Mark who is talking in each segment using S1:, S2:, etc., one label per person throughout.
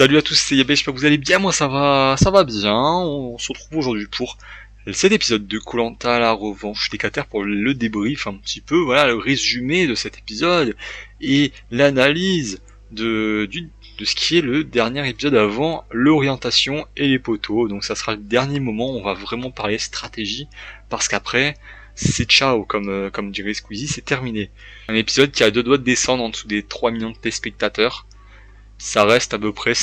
S1: Salut à tous, c'est Yabé, j'espère que vous allez bien, moi ça va bien, on se retrouve aujourd'hui pour cet épisode de koh la revanche des Qatars pour le débrief un petit peu, voilà, le résumé de cet épisode et l'analyse de ce qui est le dernier épisode avant l'orientation et les poteaux, donc ça sera le dernier moment où on va vraiment parler stratégie, parce qu'après, c'est ciao, comme dirait Squeezie, c'est terminé. Un épisode qui a deux doigts de descendre en dessous des 3 millions de téléspectateurs. Ça reste à peu près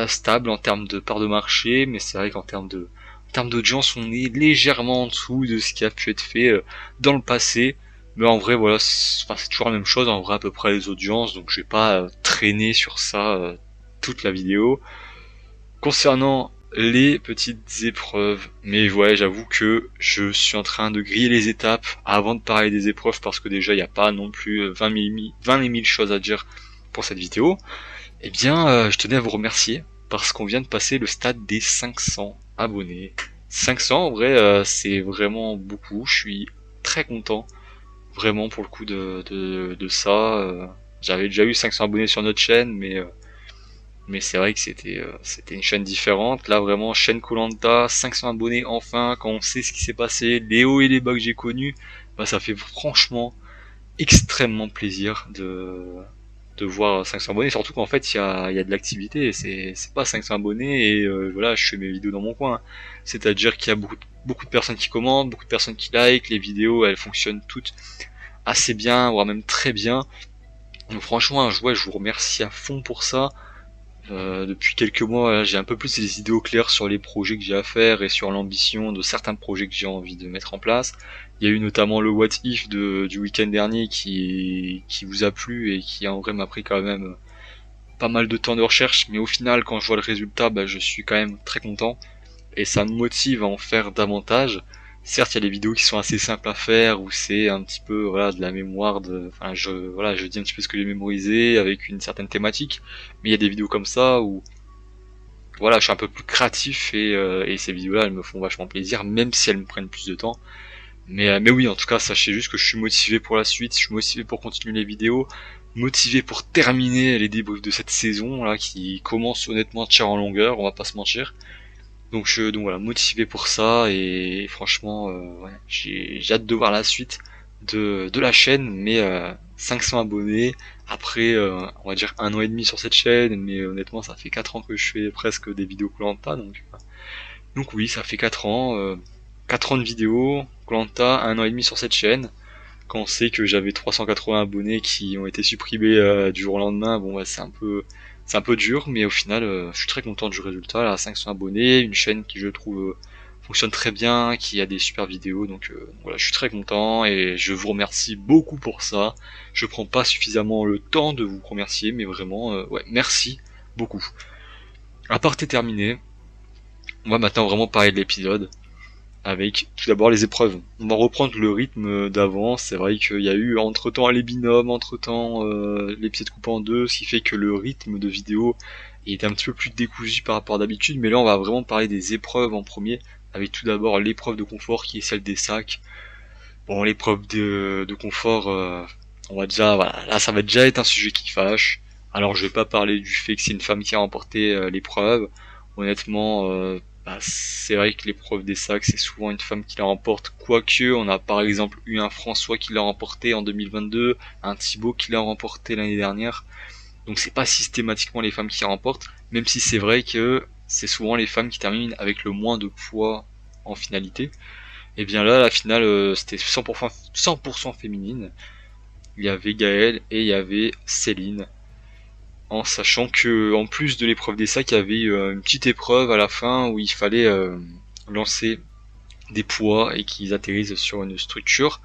S1: stable en termes de part de marché, mais c'est vrai qu'en termes d'audience, on est légèrement en dessous de ce qui a pu être fait dans le passé. Mais en vrai, voilà, c'est toujours la même chose, en vrai, à peu près les audiences, donc je vais pas traîner sur ça toute la vidéo. Concernant les petites épreuves, mais ouais, j'avoue que je suis en train de griller les étapes avant de parler des épreuves, parce que déjà, il n'y a pas non plus 20 000 choses à dire pour cette vidéo. Eh bien, je tenais à vous remercier parce qu'on vient de passer le stade des 500 abonnés. 500, en vrai, c'est vraiment beaucoup. Je suis très content, vraiment pour le coup de ça. J'avais déjà eu 500 abonnés sur notre chaîne, mais c'est vrai que c'était une chaîne différente. Là, vraiment, chaîne koh 500 abonnés enfin. Quand on sait ce qui s'est passé, les hauts et les bas que j'ai connus, bah ça fait franchement extrêmement plaisir de voir 500 abonnés, surtout qu'en fait il y a de l'activité, et c'est pas 500 abonnés et voilà, je fais mes vidéos dans mon coin. C'est-à-dire qu'il y a beaucoup de personnes qui commentent, beaucoup de personnes qui like, les vidéos elles fonctionnent toutes assez bien, voire même très bien. Donc franchement, ouais, je vous remercie à fond pour ça. Depuis quelques mois, j'ai un peu plus les idées au clair sur les projets que j'ai à faire et sur l'ambition de certains projets que j'ai envie de mettre en place. Il y a eu notamment le What If du week-end dernier qui vous a plu et qui en vrai m'a pris quand même pas mal de temps de recherche, mais au final quand je vois le résultat, bah, je suis quand même très content et ça me motive à en faire davantage. Certes, il y a des vidéos qui sont assez simples à faire où c'est un petit peu voilà de la mémoire enfin je dis un petit peu ce que j'ai mémorisé avec une certaine thématique, mais il y a des vidéos comme ça où voilà, je suis un peu plus créatif et ces vidéos-là elles me font vachement plaisir même si elles me prennent plus de temps. Mais oui, en tout cas, sachez juste que je suis motivé pour la suite, je suis motivé pour continuer les vidéos, motivé pour terminer les débriefs de cette saison là qui commence honnêtement à tirer en longueur, on va pas se mentir. Donc voilà, motivé pour ça et franchement, ouais, j'ai hâte de voir la suite de la chaîne, mais 500 abonnés, après on va dire 1 an et demi sur cette chaîne, mais honnêtement ça fait 4 ans que je fais presque des vidéos koh donc oui, ça fait 4 ans, 4 ans de vidéos, koh 1 an et demi sur cette chaîne. Quand on sait que j'avais 380 abonnés qui ont été supprimés du jour au lendemain, bon ouais, c'est un peu dur, mais au final, je suis très content du résultat. Là, 500 abonnés, une chaîne qui je trouve fonctionne très bien, qui a des super vidéos, donc voilà, je suis très content et je vous remercie beaucoup pour ça. Je prends pas suffisamment le temps de vous remercier, mais vraiment, ouais, merci beaucoup. À part terminé, on va maintenant vraiment parler de l'épisode avec tout d'abord les épreuves. On va reprendre le rythme d'avant. C'est vrai qu'il y a eu entre temps les binômes, entre temps l'épisode coupé en deux, ce qui fait que le rythme de vidéo est un petit peu plus décousu par rapport à d'habitude. Mais là, on va vraiment parler des épreuves en premier, avec tout d'abord l'épreuve de confort qui est celle des sacs. Bon, l'épreuve de confort, on va déjà, voilà, là ça va déjà être un sujet qui fâche. Alors je vais pas parler du fait que c'est une femme qui a remporté l'épreuve. Honnêtement, bah, c'est vrai que l'épreuve des sacs, c'est souvent une femme qui la remporte. Quoique, on a par exemple eu un François qui l'a remporté en 2022, un Thibaut qui l'a remporté l'année dernière. Donc c'est pas systématiquement les femmes qui remportent, même si c'est vrai que c'est souvent les femmes qui terminent avec le moins de poids en finalité. Et bien là, la finale, c'était 100% féminine. Il y avait Gaëlle et il y avait Céline. En sachant que, en plus de l'épreuve des sacs, il y avait une petite épreuve à la fin où il fallait lancer des poids et qu'ils atterrissent sur une structure.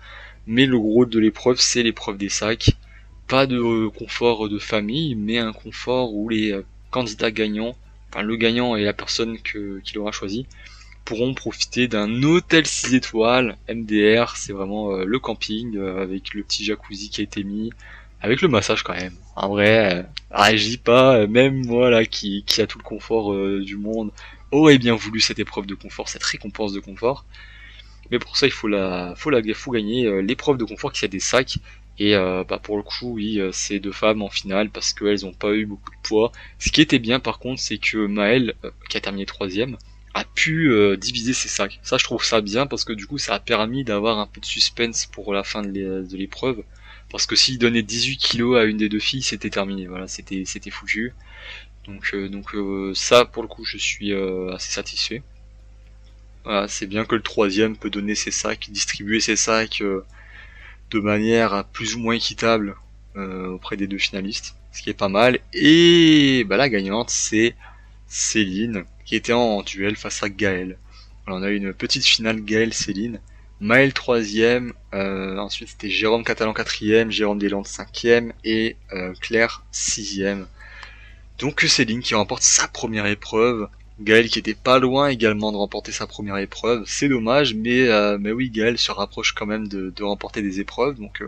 S1: Mais le gros de l'épreuve, c'est l'épreuve des sacs. Pas de confort de famille, mais un confort où les candidats gagnants, enfin le gagnant et la personne qu'il aura choisi, pourront profiter d'un hôtel 6 étoiles, MDR, c'est vraiment le camping, avec le petit jacuzzi qui a été mis, avec le massage quand même. En vrai, je dis pas, même moi là qui a tout le confort du monde, aurait bien voulu cette épreuve de confort, cette récompense de confort. Mais pour ça, il faut gagner l'épreuve de confort qui a des sacs. Et pour le coup, oui, c'est deux femmes en finale parce qu'elles ont pas eu beaucoup de poids. Ce qui était bien par contre, c'est que Maëlle, qui a terminé troisième, a pu diviser ses sacs. Ça, je trouve ça bien parce que du coup, ça a permis d'avoir un peu de suspense pour la fin de l'épreuve. Parce que s'il donnait 18 kilos à une des deux filles, c'était terminé. Voilà, c'était foutu. Donc ça, pour le coup, je suis assez satisfait. Voilà, c'est bien que le troisième peut donner ses sacs, distribuer ses sacs de manière plus ou moins équitable auprès des deux finalistes, ce qui est pas mal. Et la gagnante, c'est Céline, qui était en duel face à Gaël. Alors, on a eu une petite finale Gaël-Céline. Maël troisième, ensuite c'était Jérôme Catalan quatrième, Jérôme Deslandes cinquième et Claire sixième. Donc Céline qui remporte sa première épreuve. Gaël qui était pas loin également de remporter sa première épreuve. C'est dommage, mais oui, Gaël se rapproche quand même de remporter des épreuves. Donc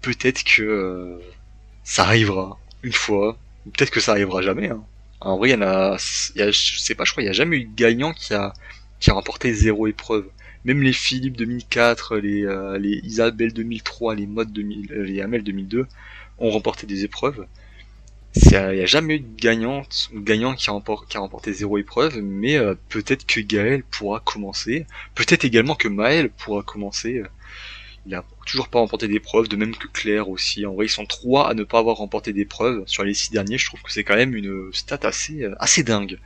S1: peut-être que ça arrivera une fois. Ou peut-être que ça arrivera jamais. Hein. En vrai, je sais pas, je crois, il y a jamais eu de gagnant qui a remporté zéro épreuve. Même les Philippe 2004, les Isabelle 2003, les Maud 2000, les Amel 2002 ont remporté des épreuves. Il n'y a jamais eu de gagnante ou gagnant qui a remporté zéro épreuve, mais peut-être que Gaël pourra commencer. Peut-être également que Maël pourra commencer. Il a toujours pas remporté d'épreuve, de même que Claire aussi. En vrai, ils sont trois à ne pas avoir remporté d'épreuve sur les 6 derniers. Je trouve que c'est quand même une stat assez dingue.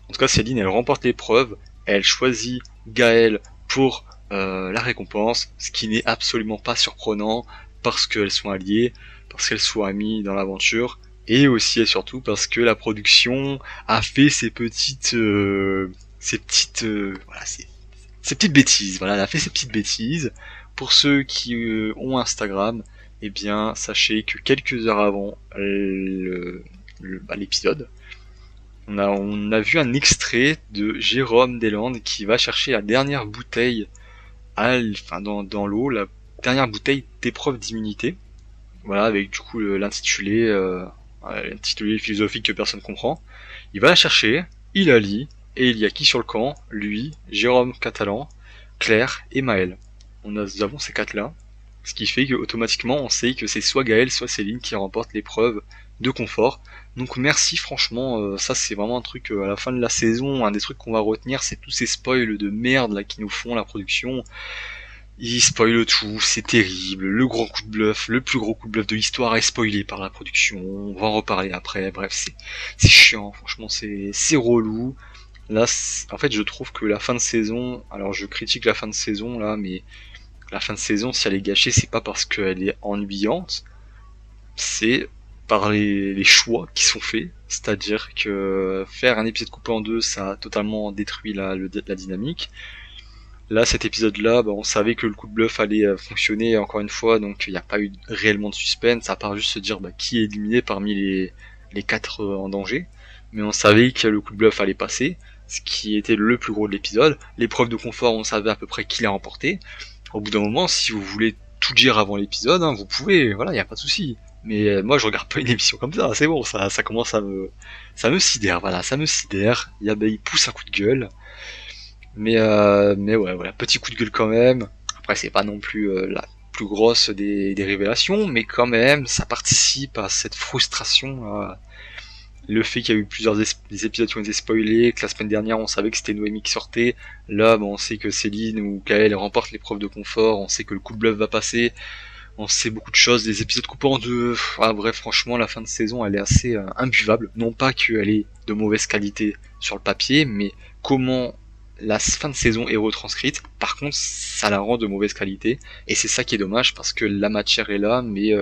S1: En tout cas, Céline, elle remporte l'épreuve. Elle choisit Gaël pour la récompense, ce qui n'est absolument pas surprenant parce qu'elles sont alliées, parce qu'elles sont amies dans l'aventure. Et aussi et surtout parce que la production a fait ces petites bêtises. Voilà, elle a fait ces petites bêtises. Pour ceux qui ont Instagram, eh bien, sachez que quelques heures avant l'épisode, on a vu un extrait de Jérôme Deslandes qui va chercher la dernière bouteille dans l'eau, la dernière bouteille d'épreuve d'immunité. Voilà, avec du coup l'intitulé philosophique que personne comprend. Il va la chercher, il la lit, et il y a qui sur le camp? Lui, Jérôme Catalan, Claire et Maël. Nous avons ces quatre-là, ce qui fait qu'automatiquement on sait que c'est soit Gaël, soit Céline qui remporte l'épreuve de confort. Donc merci franchement, ça c'est vraiment un truc à la fin de la saison, un des trucs qu'on va retenir, c'est tous ces spoils de merde là qui nous font la production. Ils spoilent tout, c'est terrible, le grand coup de bluff, le plus gros coup de bluff de l'histoire est spoilé par la production, on va en reparler après, bref c'est chiant, franchement c'est relou. Là, en fait je trouve que la fin de saison, alors je critique la fin de saison là, mais la fin de saison si elle est gâchée c'est pas parce qu'elle est ennuyante, c'est par les choix qui sont faits, c'est-à-dire que faire un épisode coupé en deux ça a totalement détruit la dynamique. Là, cet épisode-là, on savait que le coup de bluff allait fonctionner encore une fois, donc il n'y a pas eu réellement de suspense, à part juste se dire qui est éliminé parmi les quatre en danger. Mais on savait que le coup de bluff allait passer, ce qui était le plus gros de l'épisode. L'épreuve de confort, on savait à peu près qui l'a remporté. Au bout d'un moment, si vous voulez tout dire avant l'épisode, vous pouvez, voilà, il n'y a pas de souci. Mais moi, je regarde pas une émission comme ça, c'est bon, ça commence ça me sidère, voilà, ça me sidère. Il pousse un coup de gueule. Mais ouais, voilà, petit coup de gueule quand même. Après, c'est pas non plus la plus grosse des révélations, mais quand même, ça participe à cette frustration. Le fait qu'il y a eu des épisodes qui ont été spoilés, que la semaine dernière on savait que c'était Noémie qui sortait, là on sait que Céline ou Kael remportent l'épreuve de confort, on sait que le coup de bluff va passer, on sait beaucoup de choses, des épisodes coupés en deux, bref franchement la fin de saison elle est assez imbuvable, non pas qu'elle est de mauvaise qualité sur le papier, mais comment la fin de saison est retranscrite, par contre ça la rend de mauvaise qualité, et c'est ça qui est dommage parce que la matière est là, mais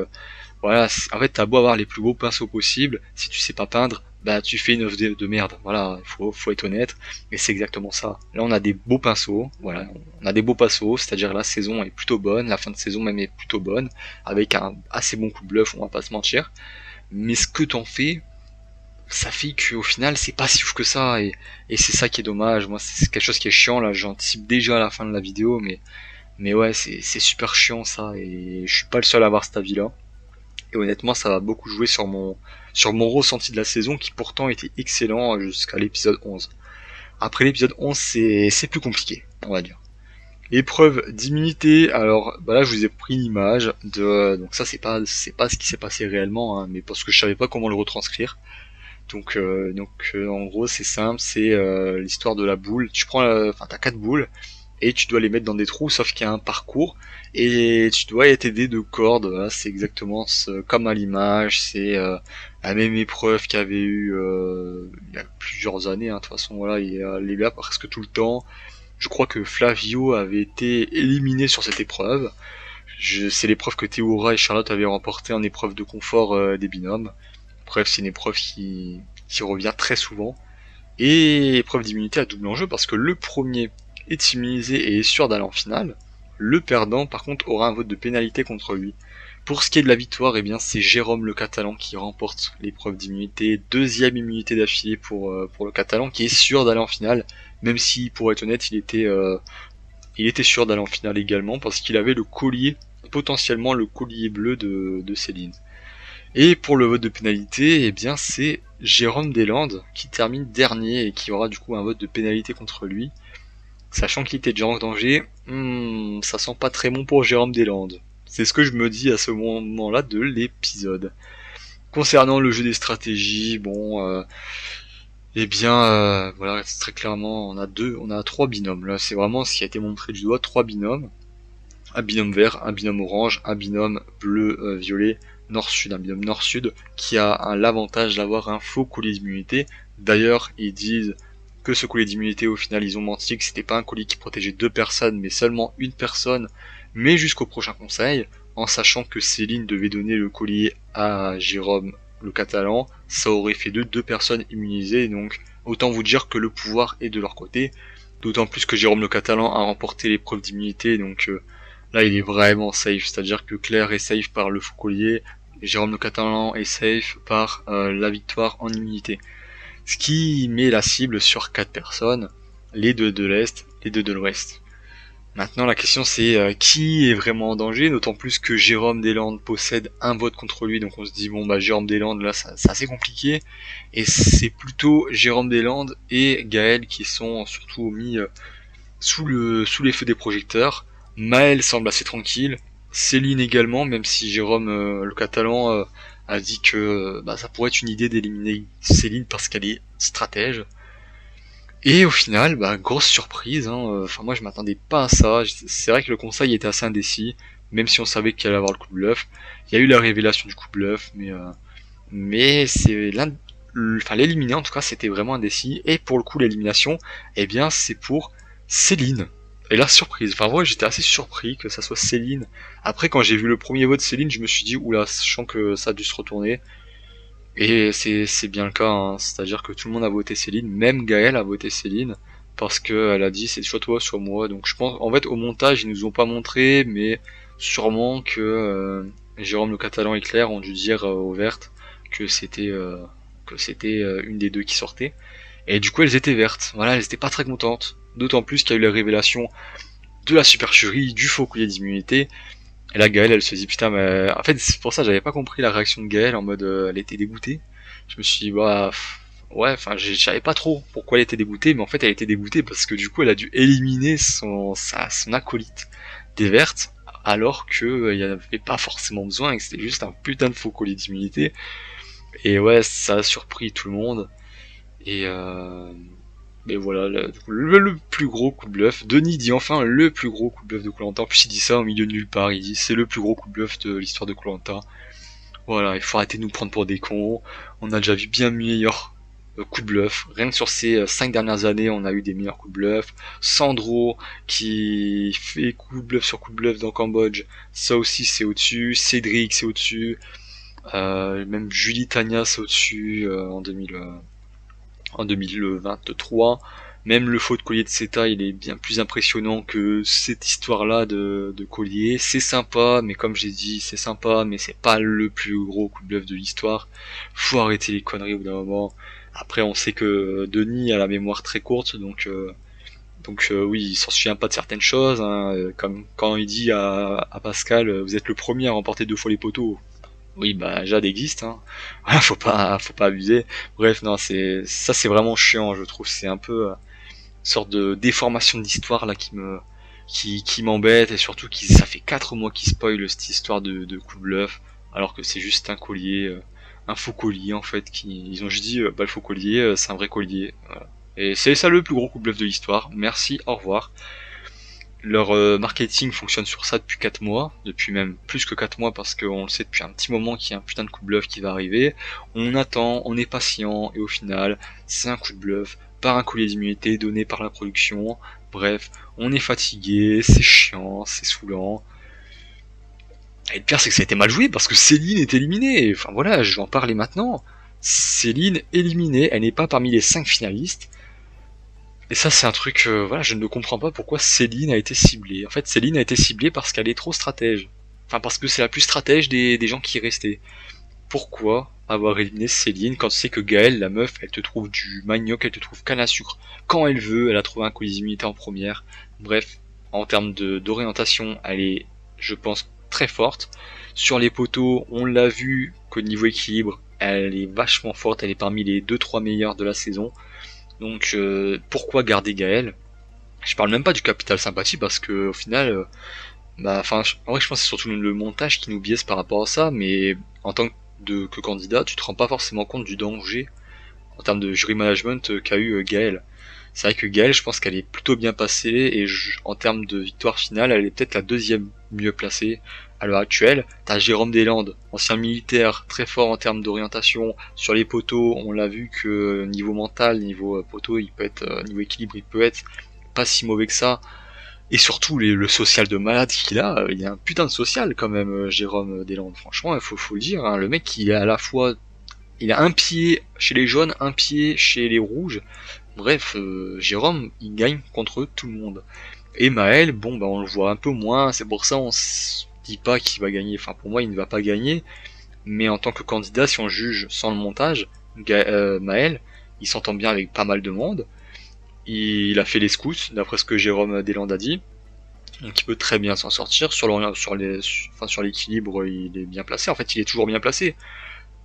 S1: voilà, en fait t'as beau avoir les plus beaux pinceaux possibles, si tu sais pas peindre, tu fais une œuvre de merde, voilà, faut être honnête, mais c'est exactement ça. Là on a des beaux pinceaux, voilà, on a des beaux pinceaux, c'est-à-dire la saison est plutôt bonne, la fin de saison même est plutôt bonne, avec un assez bon coup de bluff, on va pas se mentir, mais ce que t'en fais, ça fait qu'au final c'est pas si ouf que ça, et c'est ça qui est dommage, moi c'est quelque chose qui est chiant, là j'anticipe déjà à la fin de la vidéo, mais ouais c'est super chiant ça, et je suis pas le seul à avoir cet avis là. Et honnêtement, ça va beaucoup jouer sur mon ressenti de la saison qui pourtant était excellent jusqu'à l'épisode 11. Après l'épisode 11, c'est plus compliqué, on va dire. Épreuve d'immunité, alors bah là je vous ai pris une image de, donc ça c'est pas ce qui s'est passé réellement, hein, mais parce que je savais pas comment le retranscrire. En gros c'est simple, c'est l'histoire de la boule. Tu prends, enfin t'as 4 boules et tu dois les mettre dans des trous, sauf qu'il y a un parcours et tu dois être aidé de cordes. Voilà, c'est exactement comme à l'image, c'est la même épreuve qu'il y avait eu il y a plusieurs années. Hein, de toute façon voilà, il y a les gars presque tout le temps. Je crois que Flavio avait été éliminé sur cette épreuve. C'est l'épreuve que Théora et Charlotte avaient remportée en épreuve de confort des binômes. Bref, c'est une épreuve qui revient très souvent. Et épreuve d'immunité à double enjeu parce que le premier est immunisé et est sûr d'aller en finale. Le perdant, par contre, aura un vote de pénalité contre lui. Pour ce qui est de la victoire, eh bien, c'est Jérôme le Catalan qui remporte l'épreuve d'immunité. Deuxième immunité d'affilée pour le Catalan qui est sûr d'aller en finale. Même si, pour être honnête, il était sûr d'aller en finale également parce qu'il avait le collier, potentiellement le collier bleu de Céline. Et pour le vote de pénalité, eh bien c'est Jérôme Deslandes qui termine dernier et qui aura du coup un vote de pénalité contre lui. Sachant qu'il était déjà en danger, ça sent pas très bon pour Jérôme Deslandes. C'est ce que je me dis à ce moment-là de l'épisode. Concernant le jeu des stratégies, voilà, très clairement, on a 3 binômes. Là, c'est vraiment ce qui a été montré du doigt, 3 binômes. Un binôme vert, un binôme orange, un binôme bleu-violet, nord-sud, un binôme nord-sud, qui a l'avantage d'avoir un faux collier d'immunité. D'ailleurs, ils disent que ce collier d'immunité, au final, ils ont menti, que c'était pas un collier qui protégeait 2 personnes, mais seulement une personne, mais jusqu'au prochain conseil, en sachant que Céline devait donner le collier à Jérôme le Catalan, ça aurait fait 2 personnes immunisées, donc autant vous dire que le pouvoir est de leur côté, d'autant plus que Jérôme le Catalan a remporté l'épreuve d'immunité, donc là il est vraiment safe, c'est-à-dire que Claire est safe par le faux collier, et Jérôme le Catalan est safe par la victoire en immunité. Ce qui met la cible sur 4 personnes, les 2 de l'Est, les 2 de l'Ouest. Maintenant la question c'est qui est vraiment en danger, d'autant plus que Jérôme Deslandes possède un vote contre lui, donc on se dit bon bah Jérôme Deslandes là c'est assez compliqué, et c'est plutôt Jérôme Deslandes et Gaël qui sont surtout mis sous les feux des projecteurs. Maël semble assez tranquille, Céline également, même si Jérôme le Catalan a dit que ça pourrait être une idée d'éliminer Céline parce qu'elle est stratège. Et au final, grosse surprise, hein, enfin moi je m'attendais pas à ça, c'est vrai que le conseil était assez indécis, même si on savait qu'il allait avoir le coup de bluff. Il y a eu la révélation du coup de bluff, mais c'est l'éliminer en tout cas c'était vraiment indécis, et pour le coup l'élimination, eh bien c'est pour Céline. Et là surprise, enfin moi j'étais assez surpris que ça soit Céline. Après quand j'ai vu le premier vote Céline, je me suis dit oula, sachant que ça a dû se retourner. Et c'est bien le cas, hein. C'est-à-dire que tout le monde a voté Céline, même Gaëlle a voté Céline, parce qu'elle a dit c'est soit toi soit moi. Donc je pense, en fait au montage ils nous ont pas montré, mais sûrement que Jérôme le Catalan et Claire ont dû dire aux vertes que c'était une des deux qui sortait. Et du coup elles étaient vertes, voilà, elles étaient pas très contentes. D'autant plus qu'il y a eu la révélation de la supercherie, du faux collier d'immunité. Et là, Gaëlle, elle se dit putain, mais en fait, c'est pour ça que j'avais pas compris la réaction de Gaëlle en mode elle était dégoûtée. Je me suis dit, ouais, enfin, je savais pas trop pourquoi elle était dégoûtée, mais en fait, elle était dégoûtée parce que du coup, elle a dû éliminer son acolyte des vertes, alors que il y en avait pas forcément besoin et que c'était juste un putain de faux collier d'immunité. Et ouais, ça a surpris tout le monde. Et mais voilà, le plus gros coup de bluff. Denis dit enfin le plus gros coup de bluff de koh. En plus, il dit ça au milieu de nulle part. Il dit c'est le plus gros coup de bluff de l'histoire de koh. Voilà, il faut arrêter de nous prendre pour des cons. On a déjà vu bien meilleurs coups de bluff. Rien que sur ces 5 dernières années, on a eu des meilleurs coups de bluff. Sandro qui fait coup de bluff sur coup de bluff dans Cambodge, ça aussi c'est au-dessus. Cédric c'est au-dessus. Même Julie Tania c'est au-dessus en 2023. Même le faux de collier de Seta, il est bien plus impressionnant que cette histoire-là de collier. C'est sympa, mais comme j'ai dit, c'est sympa, mais c'est pas le plus gros coup de bluff de l'histoire. Faut arrêter les conneries au bout d'un moment. Après, on sait que Denis a la mémoire très courte, donc oui, il s'en souvient pas de certaines choses, hein, comme quand il dit à Pascal, vous êtes le premier à remporter 2 fois les poteaux. Oui, Jade existe, hein. Voilà, faut pas abuser. Bref, non, c'est vraiment chiant, je trouve. C'est un peu sorte de déformation de l'histoire là qui m'embête, et surtout ça fait 4 mois qu'ils spoilent cette histoire de coup de bluff, alors que c'est juste un collier, un faux collier en fait, ils ont juste dit bah le faux collier c'est un vrai collier, voilà. Et c'est ça le plus gros coup de bluff de l'histoire, merci, au revoir. Leur marketing fonctionne sur ça depuis 4 mois, depuis même plus que 4 mois parce qu'on le sait depuis un petit moment qu'il y a un putain de coup de bluff qui va arriver. On attend, on est patient et au final c'est un coup de bluff par un collier d'immunité donné par la production. Bref, on est fatigué, c'est chiant, c'est saoulant. Et le pire c'est que ça a été mal joué parce que Céline est éliminée. Enfin voilà, je vais en parler maintenant. Céline éliminée, elle n'est pas parmi les 5 finalistes. Et ça c'est un truc, voilà, je ne comprends pas pourquoi Céline a été ciblée. En fait Céline a été ciblée parce qu'elle est trop stratège. Enfin parce que c'est la plus stratège des gens qui restaient. Pourquoi avoir éliminé Céline quand tu sais que Gaëlle, la meuf, elle te trouve du manioc, elle te trouve canne à sucre quand elle veut, elle a trouvé un colis d'immunité en première. Bref, en termes d'orientation, elle est, je pense, très forte. Sur les poteaux, on l'a vu qu'au niveau équilibre, elle est vachement forte, elle est parmi les 2-3 meilleures de la saison. Donc pourquoi garder Gaël? Je parle même pas du capital sympathie parce que au final, en vrai je pense que c'est surtout le montage qui nous biaise par rapport à ça, mais en tant que candidat, tu te rends pas forcément compte du danger en termes de jury management qu'a eu Gaël. C'est vrai que Gaël, je pense qu'elle est plutôt bien passée et en termes de victoire finale, elle est peut-être la deuxième mieux placée à l'heure actuelle. T'as Jérôme Deslandes, ancien militaire, très fort en termes d'orientation. Sur les poteaux, on l'a vu que niveau mental, niveau poteau, il peut être, niveau équilibre, il peut être pas si mauvais que ça. Et surtout le social de malade qu'il a, il a un putain de social quand même, Jérôme Deslandes. Franchement, faut le dire, hein, le mec il est à la fois, il a un pied chez les jaunes, un pied chez les rouges. Bref, Jérôme, il gagne contre tout le monde. Et Maël, bon, bah, on le voit un peu moins, c'est pour ça on se dit pas qu'il va gagner. Enfin, pour moi, il ne va pas gagner. Mais en tant que candidat, si on juge sans le montage, Maël, il s'entend bien avec pas mal de monde. Il a fait les scouts, d'après ce que Jérôme Deslandes a dit. Donc il peut très bien s'en sortir. Sur l'équilibre, il est bien placé. En fait, il est toujours bien placé.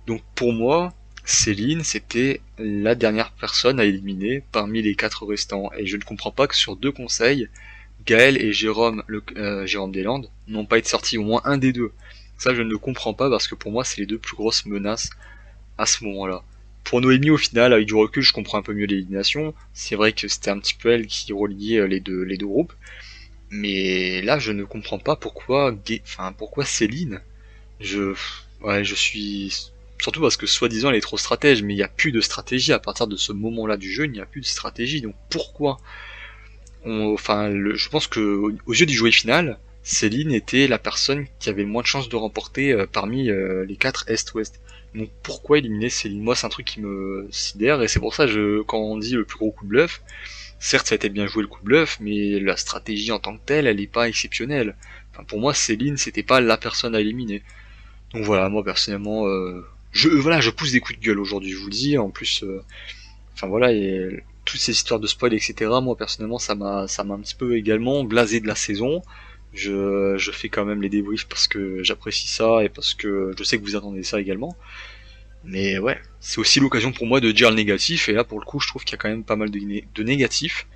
S1: Donc pour moi, Céline, c'était la dernière personne à éliminer parmi les 4 restants. Et je ne comprends pas que sur 2 conseils, Gaël et Jérôme Deslandes n'ont pas été sortis, au moins un des deux. Ça, je ne comprends pas parce que pour moi, c'est les 2 plus grosses menaces à ce moment-là. Pour Noémie, au final, avec du recul, je comprends un peu mieux l'élimination. C'est vrai que c'était un petit peu elle qui reliait les deux groupes. Mais là, je ne comprends pas pourquoi Céline. Je suis surtout parce que soi-disant elle est trop stratège, mais il n'y a plus de stratégie à partir de ce moment-là du jeu, il n'y a plus de stratégie. Donc pourquoi je pense que aux yeux du jouet final, Céline était la personne qui avait le moins de chances de remporter parmi les 4 Est-Ouest. Donc pourquoi éliminer Céline? Moi, c'est un truc qui me sidère et c'est pour ça quand on dit le plus gros coup de bluff, certes ça a été bien joué le coup de bluff, mais la stratégie en tant que telle, elle n'est pas exceptionnelle. Enfin, pour moi, Céline, c'était pas la personne à éliminer. Donc voilà, moi personnellement, je pousse des coups de gueule aujourd'hui, je vous le dis. En plus, voilà, et toutes ces histoires de spoil, etc. Moi personnellement, ça m'a un petit peu également blasé de la saison. Je fais quand même les débriefs parce que j'apprécie ça et parce que je sais que vous attendez ça également. Mais ouais, c'est aussi l'occasion pour moi de dire le négatif. Et là, pour le coup, je trouve qu'il y a quand même pas mal de négatifs.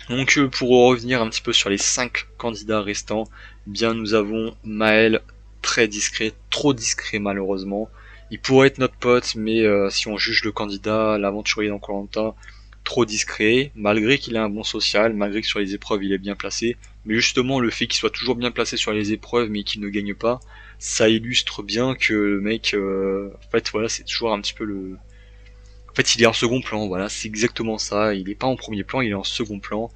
S1: Donc pour revenir un petit peu sur les 5 candidats restants, eh bien nous avons Maël, très discret, trop discret malheureusement. Il pourrait être notre pote, mais si on juge le candidat, l'aventurier dans Koh-Lanta, trop discret, malgré qu'il ait un bon social, malgré que sur les épreuves il est bien placé. Mais justement le fait qu'il soit toujours bien placé sur les épreuves mais qu'il ne gagne pas, ça illustre bien que le mec, en fait voilà, c'est toujours un petit peu le... En fait, il est en second plan, voilà, c'est exactement ça. Il est pas en premier plan, il est en second plan.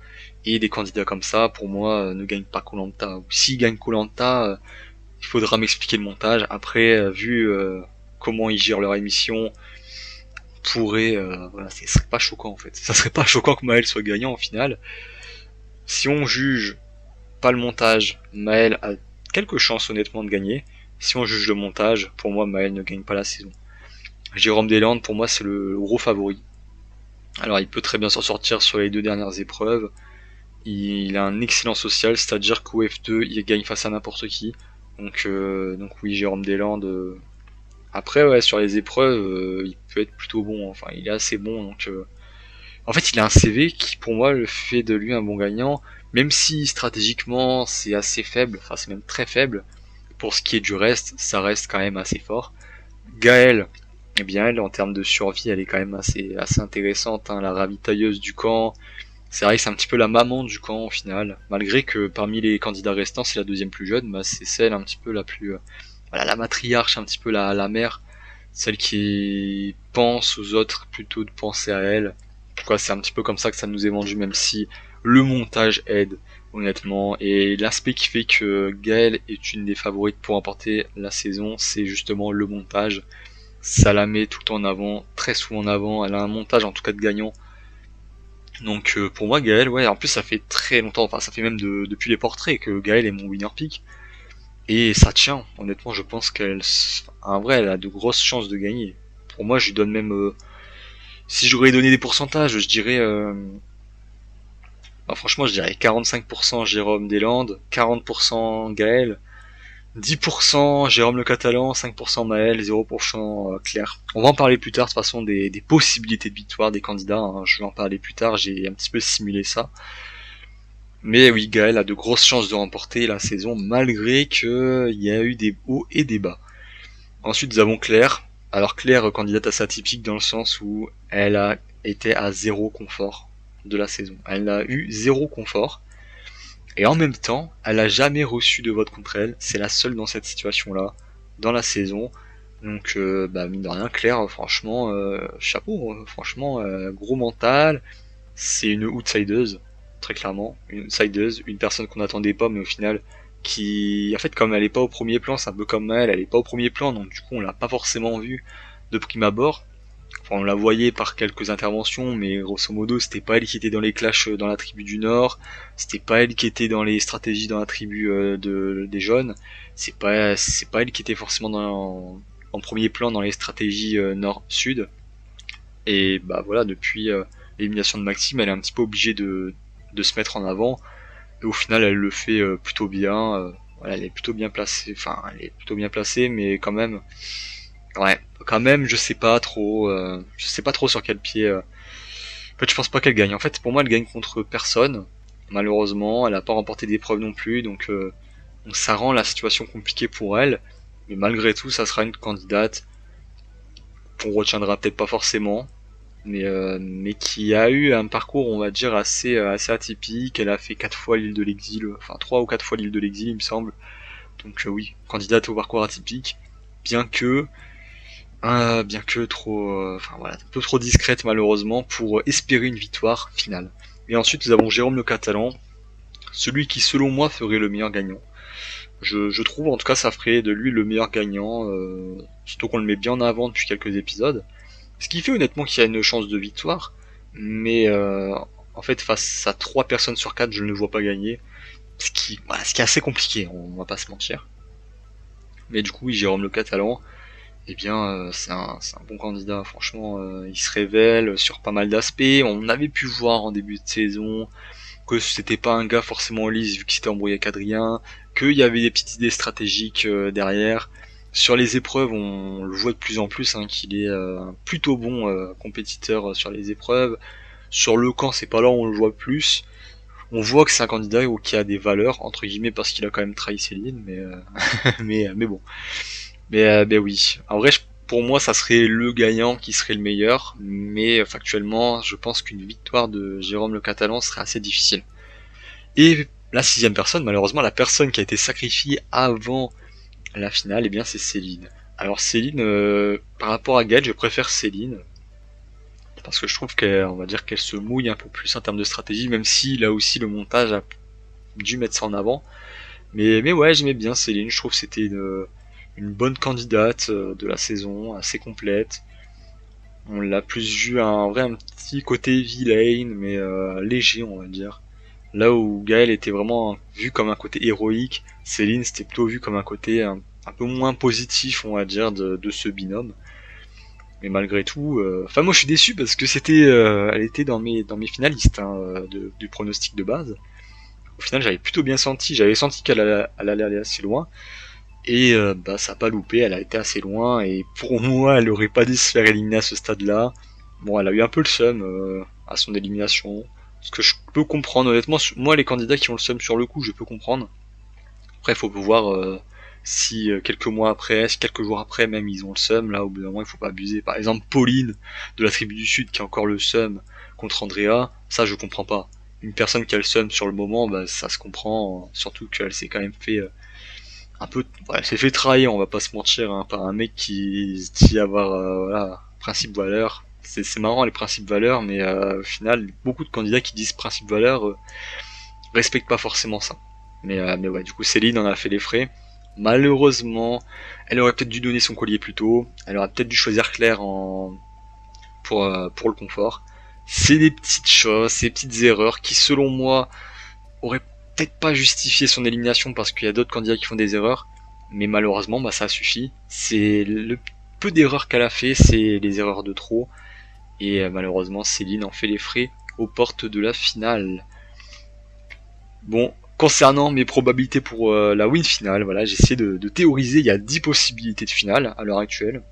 S1: Et des candidats comme ça, pour moi, ne gagnent pas Koh-Lanta. Ou s'ils gagnent Koh-Lanta, il faudra m'expliquer le montage. Après, vu comment ils gèrent leur émission, voilà, ce serait pas choquant en fait. Ça serait pas choquant que Maël soit gagnant en finale. Si on juge pas le montage, Maël a quelques chances honnêtement de gagner. Si on juge le montage, pour moi, Maël ne gagne pas la saison. Jérôme Deslandes, pour moi, c'est le gros favori. Alors, il peut très bien s'en sortir sur les 2 dernières épreuves. Il a un excellent social, c'est-à-dire qu'au F2, il gagne face à n'importe qui. Donc oui, Jérôme Deslandes. Après, ouais, sur les épreuves, il peut être plutôt bon. Enfin, il est assez bon. Donc, En fait, il a un CV qui, pour moi, le fait de lui un bon gagnant, même si stratégiquement c'est assez faible, enfin c'est même très faible, pour ce qui est du reste, ça reste quand même assez fort. Gaëlle, eh bien elle, en termes de survie, elle est quand même assez intéressante, hein, la ravitailleuse du camp. C'est vrai que c'est un petit peu la maman du camp au final, malgré que parmi les candidats restants, c'est la deuxième plus jeune, bah, c'est celle un petit peu la plus, voilà, la matriarche, un petit peu la mère, celle qui pense aux autres plutôt de penser à elle. Pourquoi c'est un petit peu comme ça que ça nous est vendu, même si le montage aide, honnêtement. Et l'aspect qui fait que Gaëlle est une des favorites pour remporter la saison, c'est justement le montage. Ça la met tout en avant, très souvent en avant. Elle a un montage en tout cas de gagnant. Donc pour moi Gaëlle, ouais, en plus ça fait très longtemps, enfin ça fait même depuis les portraits que Gaëlle est mon winner pick. Et ça tient, honnêtement je pense en vrai elle a de grosses chances de gagner. Pour moi je lui donne même, si j'aurais donné des pourcentages, je dirais, bah, franchement je dirais 45% Jérôme Deslandes, 40% Gaël, 10% Jérôme Le Catalan, 5% Maël, 0% Claire. On va en parler plus tard de toute façon des possibilités de victoire des candidats, hein. Je vais en parler plus tard, j'ai un petit peu simulé ça. Mais oui, Gaël a de grosses chances de remporter la saison malgré qu'il y a eu des hauts et des bas. Ensuite, nous avons Claire. Alors Claire, candidate assez atypique dans le sens où elle a été à zéro confort de la saison. Elle a eu zéro confort. Et en même temps, elle a jamais reçu de vote contre elle. C'est la seule dans cette situation-là, dans la saison. Donc, bah, mine de rien, Claire, franchement, chapeau. Franchement, gros mental. C'est une outsideuse, très clairement. Une outsideuse, une personne qu'on n'attendait pas, mais au final, qui, en fait, comme elle est pas au premier plan, c'est un peu comme elle est pas au premier plan, donc du coup, on l'a pas forcément vue de prime abord. Enfin, on la voyait par quelques interventions, mais grosso modo, c'était pas elle qui était dans les clashs dans la tribu du Nord, c'était pas elle qui était dans les stratégies dans la tribu des jaunes, c'est pas elle qui était forcément en premier plan dans les stratégies Nord-Sud. Et bah voilà, depuis l'élimination de Maxime, elle est un petit peu obligée de se mettre en avant. Et au final, elle le fait plutôt bien. Voilà, elle est plutôt bien placée. Enfin, elle est plutôt bien placée, mais quand même, ouais, quand même, je sais pas trop. Je sais pas trop sur quel pied. En fait, je pense pas qu'elle gagne. En fait, pour moi, elle gagne contre personne. Malheureusement, elle a pas remporté d'épreuve non plus, donc ça rend la situation compliquée pour elle. Mais malgré tout, ça sera une candidate qu'on retiendra peut-être pas forcément, mais qui a eu un parcours, on va dire, assez atypique. Elle a fait 4 fois l'île de l'exil, enfin 3 ou 4 fois l'île de l'exil, il me semble. Donc oui, candidate au parcours atypique, bien que trop, enfin voilà, un peu trop discrète malheureusement pour espérer une victoire finale. Et ensuite nous avons Jérôme Le Catalan, celui qui selon moi ferait le meilleur gagnant. Je trouve en tout cas ça ferait de lui le meilleur gagnant, surtout qu'on le met bien en avant depuis quelques épisodes. Ce qui fait honnêtement qu'il y a une chance de victoire, mais en fait face à 3 personnes sur 4 je ne le vois pas gagner, ce qui est assez compliqué, on va pas se mentir. Mais du coup oui, Jérôme Le Catalan, eh bien c'est un bon candidat, franchement, il se révèle sur pas mal d'aspects. On avait pu voir en début de saison que c'était pas un gars forcément lisse vu qu'il s'était embrouillé avec Adrien, qu'il y avait des petites idées stratégiques derrière. Sur les épreuves, on le voit de plus en plus, hein, qu'il est un plutôt bon compétiteur sur les épreuves. Sur le camp, c'est pas là où on le voit plus. On voit que c'est un candidat qui a des valeurs, entre guillemets, parce qu'il a quand même trahi Céline, mais mais bon. Mais oui. En vrai, pour moi, ça serait le gagnant qui serait le meilleur, mais factuellement, je pense qu'une victoire de Jérôme Le Catalan serait assez difficile. Et la 6ème personne, malheureusement, la personne qui a été sacrifiée avant la finale, eh bien c'est Céline. Alors Céline, par rapport à Gaël, je préfère Céline, parce que je trouve qu'on va dire qu'elle se mouille un peu plus en termes de stratégie, même si là aussi le montage a dû mettre ça en avant. Mais ouais, j'aimais bien Céline, je trouve que c'était une bonne candidate de la saison, assez complète. On l'a plus vu un petit côté vilain, mais léger on va dire. Là où Gaël était vraiment vu comme un côté héroïque, Céline c'était plutôt vu comme un côté un peu moins positif on va dire de ce binôme. Mais malgré tout, enfin moi je suis déçu parce que elle était dans mes finalistes, hein, du pronostic de base. Au final j'avais plutôt bien senti, j'avais senti elle allait aller assez loin. Et bah ça a pas loupé, elle a été assez loin et pour moi elle aurait pas dû se faire éliminer à ce stade-là. Bon, elle a eu un peu le seum à son élimination. Ce que je peux comprendre honnêtement, moi les candidats qui ont le seum sur le coup, je peux comprendre. Après, il faut voir si quelques mois après, si quelques jours après même ils ont le seum, là au bout d'un moment il faut pas abuser. Par exemple Pauline de la tribu du Sud qui a encore le seum contre Andrea, ça je comprends pas. Une personne qui a le seum sur le moment, bah, ça se comprend, surtout qu'elle s'est quand même fait un peu, elle s'est fait trahir, on va pas se mentir, hein, par un mec qui se dit avoir voilà, principe valeur. C'est marrant les principes valeurs, mais au final beaucoup de candidats qui disent principe valeur respectent pas forcément ça. Mais ouais, du coup Céline en a fait les frais. Malheureusement, elle aurait peut-être dû donner son collier plus tôt. Elle aurait peut-être dû choisir Claire pour le confort. C'est des petites choses, ces petites erreurs qui, selon moi, auraient peut-être pas justifié son élimination parce qu'il y a d'autres candidats qui font des erreurs. Mais malheureusement, bah ça suffit. C'est le peu d'erreurs qu'elle a fait, c'est les erreurs de trop. Et malheureusement, Céline en fait les frais aux portes de la finale. Bon, concernant mes probabilités pour la win finale, voilà, j'ai essayé de théoriser, il y a 10 possibilités de finale à l'heure actuelle,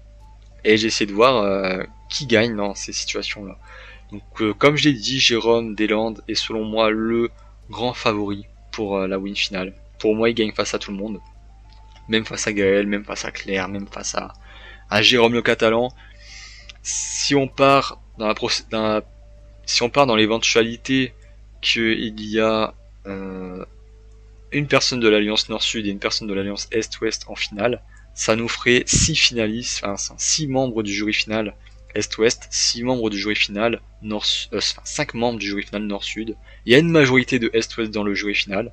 S1: et j'ai essayé de voir qui gagne dans ces situations-là. Donc comme je l'ai dit, Jérôme Deslandes est selon moi le grand favori pour la win finale. Pour moi, il gagne face à tout le monde, même face à Gaël, même face à Claire, même face à Jérôme le Catalan. Si on part si on part dans l'éventualité qu'il y a une personne de l'Alliance Nord-Sud et une personne de l'Alliance Est-Ouest en finale, ça nous ferait 6 finalistes, enfin 6 membres du jury final Est-Ouest, 6 membres du jury final Nord, 5 membres du jury final Nord-Sud. Il y a une majorité de Est-Ouest dans le jury final.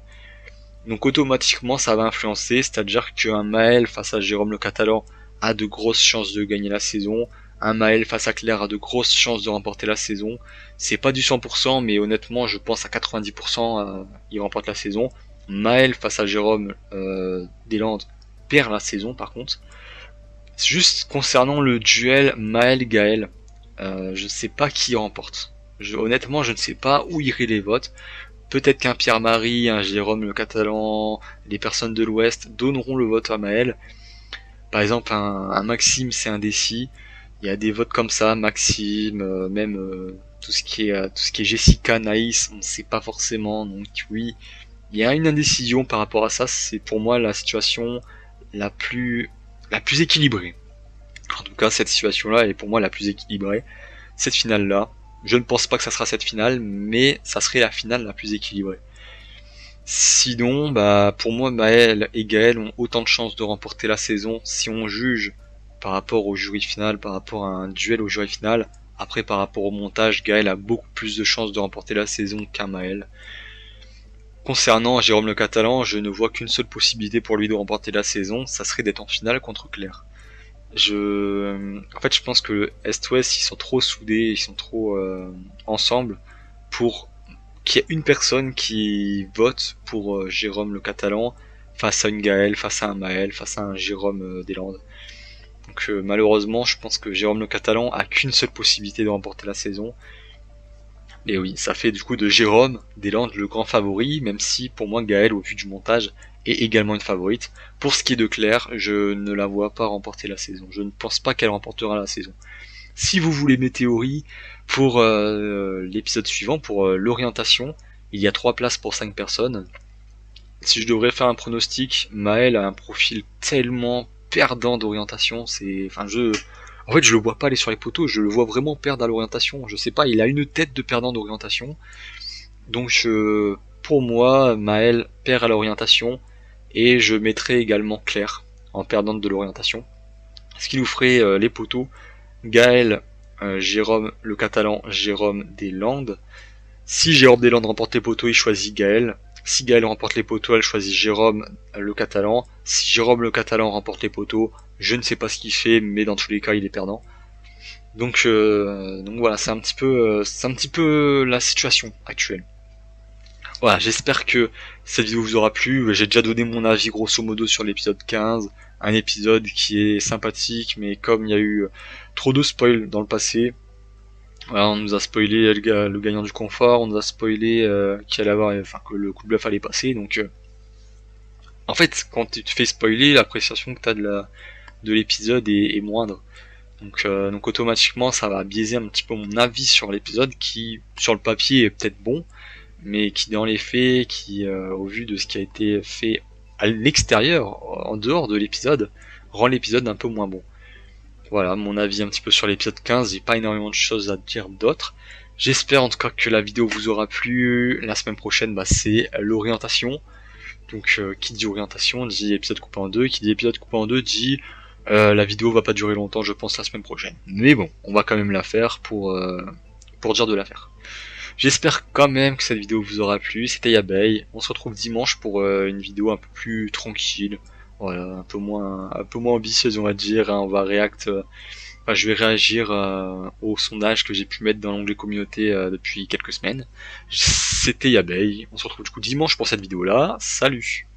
S1: Donc automatiquement ça va influencer, c'est-à-dire qu'un Maël face à Jérôme le Catalan a de grosses chances de gagner la saison, un Maël face à Claire a de grosses chances de remporter la saison. C'est pas du 100%, mais honnêtement je pense à 90% il remporte la saison. Maël face à Jérôme Deslandes perd la saison par contre. Juste concernant le duel Maël-Gaël, je sais pas qui remporte. Honnêtement je ne sais pas où iraient les votes. Peut-être qu'un Pierre-Marie, un Jérôme le Catalan, les personnes de l'Ouest donneront le vote à Maël. Par exemple un Maxime c'est indécis. Il y a des votes comme ça, Maxime, même tout ce qui est Jessica, Naïs, on ne sait pas forcément. Donc oui, il y a une indécision par rapport à ça. C'est pour moi la situation la plus équilibrée. En tout cas, cette situation-là est pour moi la plus équilibrée. Cette finale-là, je ne pense pas que ça sera cette finale, mais ça serait la finale la plus équilibrée. Sinon, bah pour moi, Maël et Gaël ont autant de chances de remporter la saison si on juge par rapport au jury final, par rapport à un duel au jury final. Après, par rapport au montage, Gaël a beaucoup plus de chances de remporter la saison qu'un Maël. Concernant Jérôme le Catalan, je ne vois qu'une seule possibilité pour lui de remporter la saison, ça serait d'être en finale contre Claire. En fait, je pense que Est-Ouest, ils sont trop soudés, ils sont trop ensemble pour qu'il y ait une personne qui vote pour Jérôme le Catalan face à une Gaëlle, face à un Maël, face à un Jérôme Deslandes. Donc malheureusement, je pense que Jérôme le Catalan a qu'une seule possibilité de remporter la saison. Et oui, ça fait du coup de Jérôme Deslandes le grand favori, même si pour moi Gaëlle, au vu du montage, est également une favorite. Pour ce qui est de Claire, je ne la vois pas remporter la saison. Je ne pense pas qu'elle remportera la saison. Si vous voulez mes théories pour l'épisode suivant, pour l'orientation, il y a 3 places pour 5 personnes. Si je devrais faire un pronostic, Maël a un profil tellement perdant d'orientation, en fait, je le vois pas aller sur les poteaux, je le vois vraiment perdre à l'orientation. Je sais pas, il a une tête de perdant d'orientation. Donc, pour moi, Maël perd à l'orientation, et je mettrai également Claire en perdante de l'orientation. Ce qui nous ferait les poteaux. Gaël, Jérôme le Catalan, Jérôme Deslandes. Si Jérôme Deslandes remporte les poteaux, il choisit Gaël. Si Gaël remporte les poteaux, elle choisit Jérôme le Catalan. Si Jérôme le Catalan remporte les poteaux, je ne sais pas ce qu'il fait, mais dans tous les cas, il est perdant. Donc voilà, c'est un petit peu la situation actuelle. Voilà, j'espère que cette vidéo vous aura plu. J'ai déjà donné mon avis grosso modo sur l'épisode 15. Un épisode qui est sympathique, mais comme il y a eu trop de spoil dans le passé, voilà, on nous a spoilé le gagnant du confort, on nous a spoilé que le coup de bluff allait passer. Donc en fait, quand tu te fais spoiler, l'appréciation que tu as de l'épisode est moindre. Donc automatiquement ça va biaiser un petit peu mon avis sur l'épisode qui sur le papier est peut-être bon, mais qui dans les faits, au vu de ce qui a été fait à l'extérieur, en dehors de l'épisode, rend l'épisode un peu moins bon. Voilà, mon avis un petit peu sur l'épisode 15, j'ai pas énormément de choses à dire d'autres. J'espère en tout cas que la vidéo vous aura plu. La semaine prochaine, c'est l'orientation. Donc qui dit orientation dit épisode coupé en deux, qui dit épisode coupé en deux dit la vidéo va pas durer longtemps, je pense, la semaine prochaine. Mais bon, on va quand même la faire pour dire de la faire. J'espère quand même que cette vidéo vous aura plu. C'était Yabeille. On se retrouve dimanche pour une vidéo un peu plus tranquille. Voilà, un peu moins ambitieuse, on va dire. On va je vais réagir au sondage que j'ai pu mettre dans l'onglet communauté depuis quelques semaines. C'était Yabeille. On se retrouve du coup dimanche pour cette vidéo là. Salut!